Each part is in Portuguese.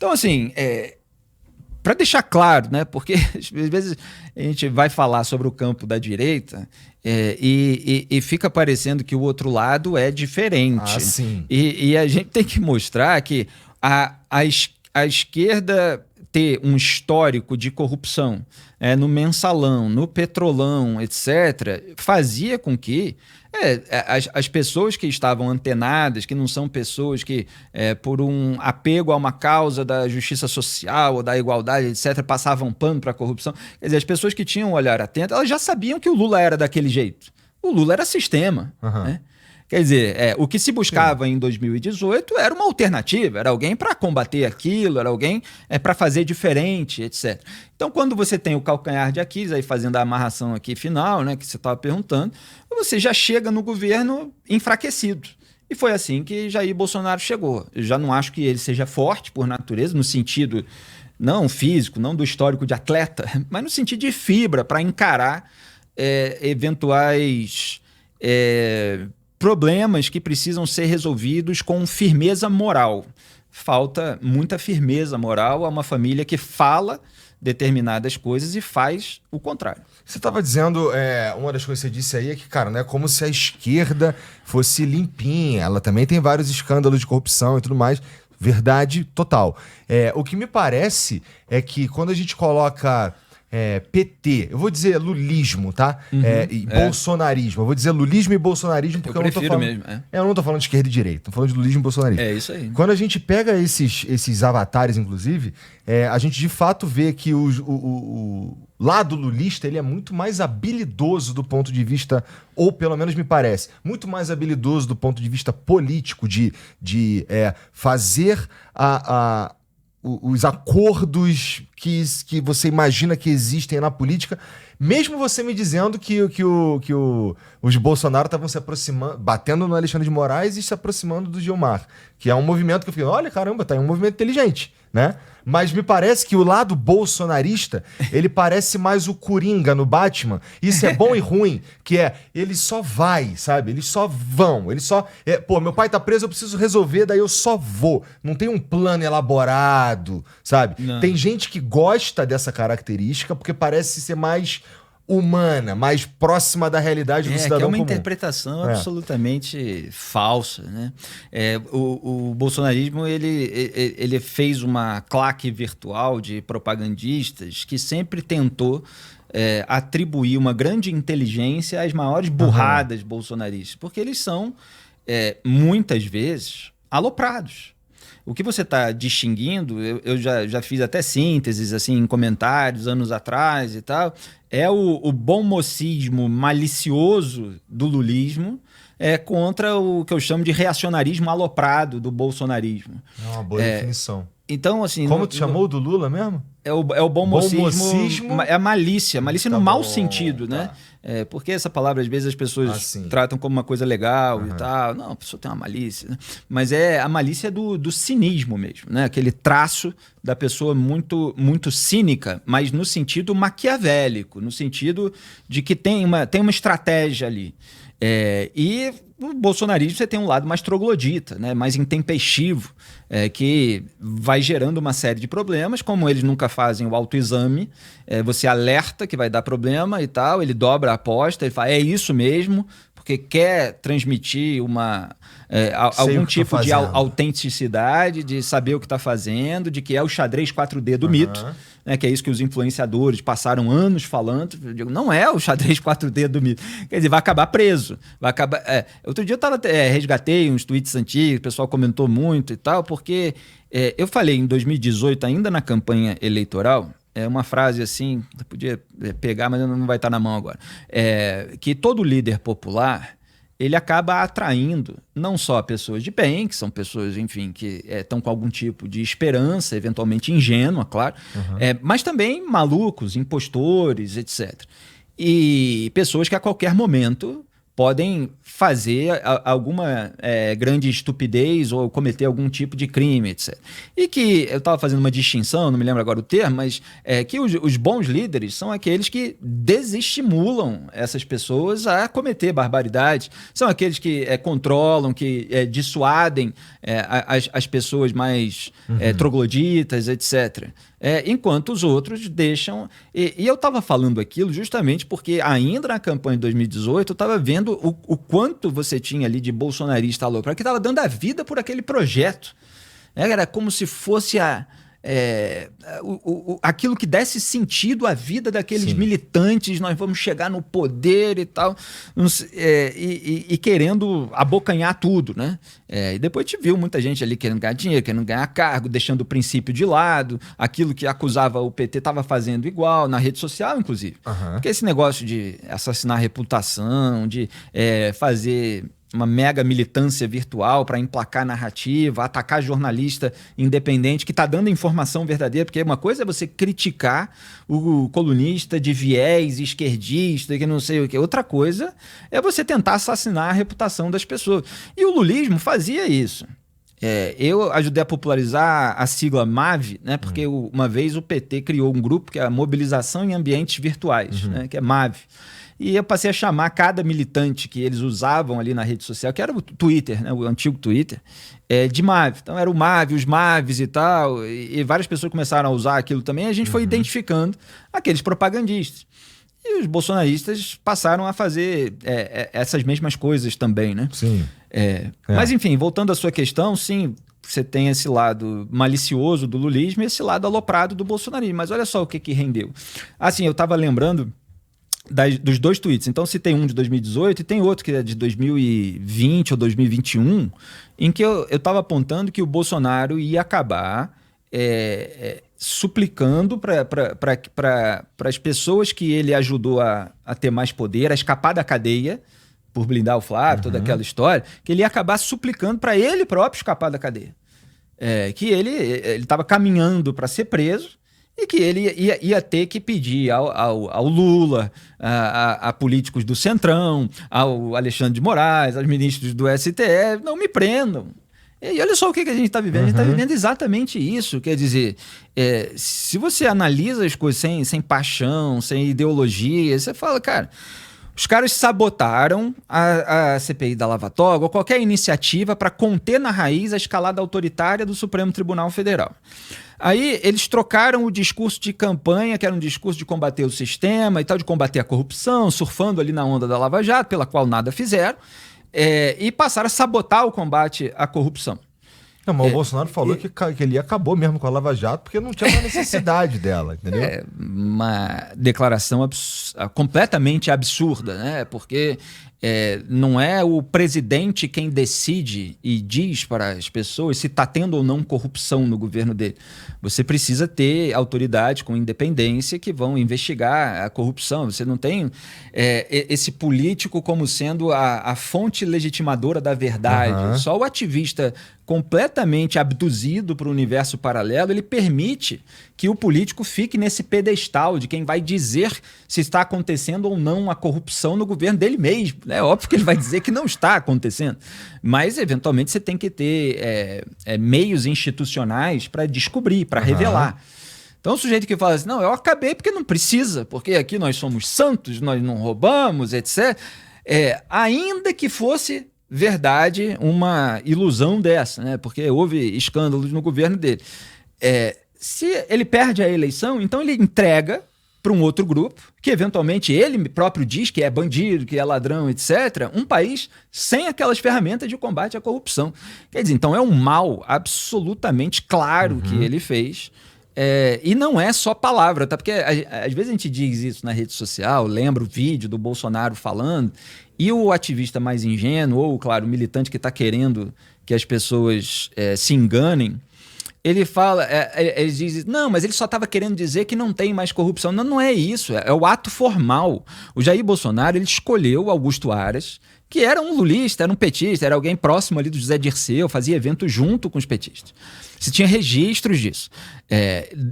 Então, assim, para deixar claro, né? Porque às vezes a gente vai falar sobre o campo da direita e fica parecendo que o outro lado é diferente. Ah, sim. E a gente tem que mostrar que a esquerda ter um histórico de corrupção no mensalão, no petrolão, etc., fazia com que as pessoas que estavam antenadas, que não são pessoas que, por um apego a uma causa da justiça social ou da igualdade, etc., passavam pano para a corrupção. Quer dizer, as pessoas que tinham um olhar atento, elas já sabiam que o Lula era daquele jeito. O Lula era sistema, né? Quer dizer, o que se buscava em 2018 era uma alternativa, era alguém para combater aquilo, era alguém para fazer diferente, etc. Então, quando você tem o calcanhar de Aquiles, aí fazendo a amarração aqui final, né, que você estava perguntando, você já chega no governo enfraquecido. E foi assim que Jair Bolsonaro chegou. Eu já não acho que ele seja forte por natureza, no sentido não físico, não do histórico de atleta, mas no sentido de fibra para encarar eventuais problemas que precisam ser resolvidos com firmeza moral. Falta muita firmeza moral a uma família que fala determinadas coisas e faz o contrário. Você estava dizendo, uma das coisas que você disse aí é que, cara, não é como se a esquerda fosse limpinha. Ela também tem vários escândalos de corrupção e tudo mais. Verdade total. O que me parece é que quando a gente coloca PT, eu vou dizer lulismo, tá? E bolsonarismo. Eu vou dizer lulismo e bolsonarismo porque eu não tô falando... mesmo. Eu não tô falando de esquerda e direita, tô falando de lulismo e bolsonarismo. É isso aí. Quando a gente pega esses avatares, inclusive, a gente de fato vê que o lado lulista ele é muito mais habilidoso do ponto de vista, ou pelo menos me parece, muito mais habilidoso do ponto de vista político, de fazer os acordos que você imagina que existem na política, mesmo você me dizendo que os Bolsonaro estavam se aproximando, batendo no Alexandre de Moraes e se aproximando do Gilmar, que é um movimento que eu fiquei, olha, caramba, tá aí um movimento inteligente, né? Mas me parece que o lado bolsonarista, ele parece mais o Coringa no Batman. Isso é bom e ruim, que ele só vai, sabe? Eles só vão, ele só... meu pai tá preso, eu preciso resolver, daí eu só vou. Não tem um plano elaborado, sabe? Não. Tem gente que gosta dessa característica porque parece ser mais humana, mais próxima da realidade do cidadão que é uma comum. Interpretação absolutamente falsa, né? O bolsonarismo ele fez uma claque virtual de propagandistas que sempre tentou atribuir uma grande inteligência às maiores burradas bolsonaristas, porque eles são muitas vezes aloprados. O que você está distinguindo, eu já fiz até sínteses assim, em comentários anos atrás e tal, é o bom mocismo malicioso do lulismo contra o que eu chamo de reacionarismo aloprado do bolsonarismo. É uma boa definição. Então, assim... Como tu chamou do Lula mesmo? É o bom mocismo, é a malícia no mau sentido, tá. né? Porque essa palavra, às vezes, as pessoas tratam como uma coisa legal e tal. Não, a pessoa tem uma malícia, né? Mas a malícia do cinismo mesmo, né? Aquele traço da pessoa muito, muito cínica, mas no sentido maquiavélico, no sentido de que tem uma estratégia ali. E no bolsonarismo você tem um lado mais troglodita, né? Mais intempestivo, que vai gerando uma série de problemas, como eles nunca fazem o autoexame, você alerta que vai dar problema e tal, ele dobra a aposta, ele fala, é isso mesmo, porque quer transmitir algum tipo de autenticidade, de saber o que está fazendo, de que é o xadrez 4D do mito, né, que é isso que os influenciadores passaram anos falando. Eu digo, não é o xadrez 4D do mito. Quer dizer, vai acabar preso. Vai acabar... Outro dia eu resgatei uns tweets antigos, o pessoal comentou muito e tal, porque eu falei em 2018, ainda na campanha eleitoral, uma frase assim, eu podia pegar, mas não vai estar na mão agora, que todo líder popular ele acaba atraindo não só pessoas de bem, que são pessoas, enfim, que estão com algum tipo de esperança, eventualmente ingênua, claro, mas também malucos, impostores, etc. E pessoas que a qualquer momento podem fazer alguma grande estupidez ou cometer algum tipo de crime, etc. E que eu estava fazendo uma distinção, não me lembro agora o termo, mas que os bons líderes são aqueles que desestimulam essas pessoas a cometer barbaridades, são aqueles que controlam, que dissuadem as pessoas mais trogloditas, etc. Enquanto os outros deixam... E eu estava falando aquilo justamente porque ainda na campanha de 2018 eu estava vendo o quanto você tinha ali de bolsonarista louco, que estava dando a vida por aquele projeto. Era como se fosse aquilo que desse sentido à vida daqueles militantes, nós vamos chegar no poder e tal, e querendo abocanhar tudo, né? E depois te viu muita gente ali querendo ganhar dinheiro, querendo ganhar cargo, deixando o princípio de lado, aquilo que acusava o PT estava fazendo igual, na rede social, inclusive. Porque esse negócio de assassinar a reputação, de fazer uma mega militância virtual para emplacar narrativa, atacar jornalista independente que está dando informação verdadeira, porque uma coisa é você criticar o colunista de viés esquerdista, que não sei o que. Outra coisa é você tentar assassinar a reputação das pessoas. E o lulismo fazia isso. Eu ajudei a popularizar a sigla MAV, né, porque uma vez o PT criou um grupo que é a Mobilização em Ambientes Virtuais, né, que é MAV. E eu passei a chamar cada militante que eles usavam ali na rede social, que era o Twitter, né, o antigo Twitter, de MAV. Então era o MAV, os MAVs e tal, e várias pessoas começaram a usar aquilo também, e a gente foi identificando aqueles propagandistas. E os bolsonaristas passaram a fazer essas mesmas coisas também, né? Sim. Mas enfim, voltando à sua questão, sim, você tem esse lado malicioso do lulismo e esse lado aloprado do bolsonarismo. Mas olha só o que rendeu. Assim, eu estava lembrando dos dois tweets. Então, se tem um de 2018 e tem outro que é de 2020 ou 2021, em que eu estava apontando que o Bolsonaro ia acabar suplicando para as pessoas que ele ajudou a ter mais poder, a escapar da cadeia, por blindar o Flávio, toda aquela história, que ele ia acabar suplicando para ele próprio escapar da cadeia. Que ele estava caminhando para ser preso, e que ele ia ter que pedir ao Lula, a políticos do Centrão, ao Alexandre de Moraes, aos ministros do STF, não me prendam. E olha só o que a gente está vivendo. A gente está vivendo exatamente isso. Quer dizer, se você analisa as coisas sem paixão, sem ideologia, você fala, cara, os caras sabotaram a CPI da Lava Toga ou qualquer iniciativa para conter na raiz a escalada autoritária do Supremo Tribunal Federal. Aí eles trocaram o discurso de campanha, que era um discurso de combater o sistema e tal, de combater a corrupção, surfando ali na onda da Lava Jato, pela qual nada fizeram, e passaram a sabotar o combate à corrupção. Não, mas o Bolsonaro falou que ele acabou mesmo com a Lava Jato porque não tinha uma necessidade dela, entendeu? Uma declaração completamente absurda, né? Porque não é o presidente quem decide e diz para as pessoas se está tendo ou não corrupção no governo dele. Você precisa ter autoridades com independência que vão investigar a corrupção. Você não tem esse político como sendo a fonte legitimadora da verdade. Só o ativista completamente abduzido para o universo paralelo, ele permite que o político fique nesse pedestal de quem vai dizer se está acontecendo ou não a corrupção no governo dele mesmo. É óbvio que ele vai dizer que não está acontecendo, mas eventualmente você tem que ter meios institucionais para descobrir, para revelar. Então o sujeito que fala assim, não, eu acabei porque não precisa, porque aqui nós somos santos, nós não roubamos, etc. Ainda que fosse verdade uma ilusão dessa, né? Porque houve escândalos no governo dele. Se ele perde a eleição, então ele entrega para um outro grupo, que eventualmente ele próprio diz que é bandido, que é ladrão, etc., um país sem aquelas ferramentas de combate à corrupção. Quer dizer, então é um mal absolutamente claro que ele fez. E não é só palavra, tá? Porque às vezes a gente diz isso na rede social, lembra o vídeo do Bolsonaro falando, e o ativista mais ingênuo, ou, claro, o militante que está querendo que as pessoas se enganem, ele fala, ele diz, não, mas ele só estava querendo dizer que não tem mais corrupção. Não, não é isso, é o ato formal. O Jair Bolsonaro, ele escolheu Augusto Aras, que era um lulista, era um petista, era alguém próximo ali do José Dirceu, fazia evento junto com os petistas. Você tinha registros disso.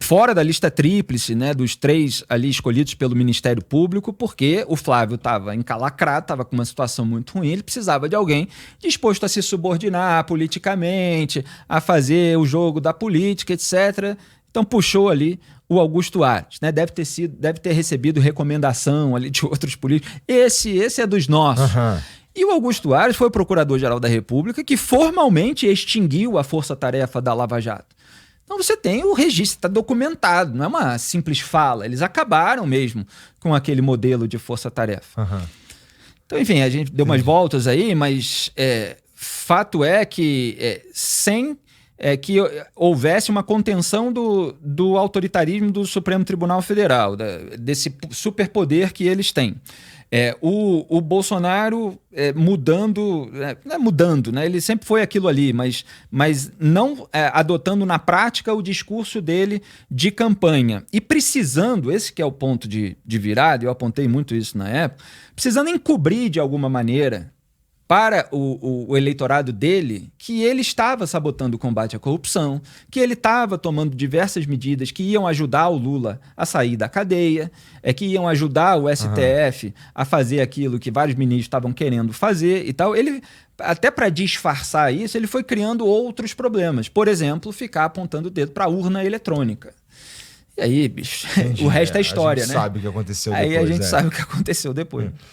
Fora da lista tríplice, né, dos 3 ali escolhidos pelo Ministério Público, porque o Flávio estava encalacrado, estava com uma situação muito ruim, ele precisava de alguém disposto a se subordinar politicamente, a fazer o jogo da política, etc. Então puxou ali o Augusto Aras, né? Deve ter recebido recomendação ali de outros políticos. Esse é dos nossos. Uhum. E o Augusto Aras foi o Procurador-Geral da República que formalmente extinguiu a força-tarefa da Lava Jato. Então você tem o registro, está documentado, não é uma simples fala. Eles acabaram mesmo com aquele modelo de força-tarefa. Uhum. Então, enfim, a gente deu umas voltas aí, mas fato é que sem que houvesse uma contenção do autoritarismo do Supremo Tribunal Federal, desse superpoder que eles têm. O Bolsonaro mudando, não é mudando, né? Ele sempre foi aquilo ali, mas não adotando na prática o discurso dele de campanha. E precisando, esse que é o ponto de virada, eu apontei muito isso na época, precisando encobrir de alguma maneira para o eleitorado dele que ele estava sabotando o combate à corrupção, que ele estava tomando diversas medidas que iam ajudar o Lula a sair da cadeia, que iam ajudar o STF a fazer aquilo que vários ministros estavam querendo fazer e tal. Ele, até para disfarçar isso, ele foi criando outros problemas. Por exemplo, ficar apontando o dedo para a urna eletrônica. E aí, bicho, o resto é história, né? A gente sabe o que aconteceu depois. Aí a gente sabe o que aconteceu depois.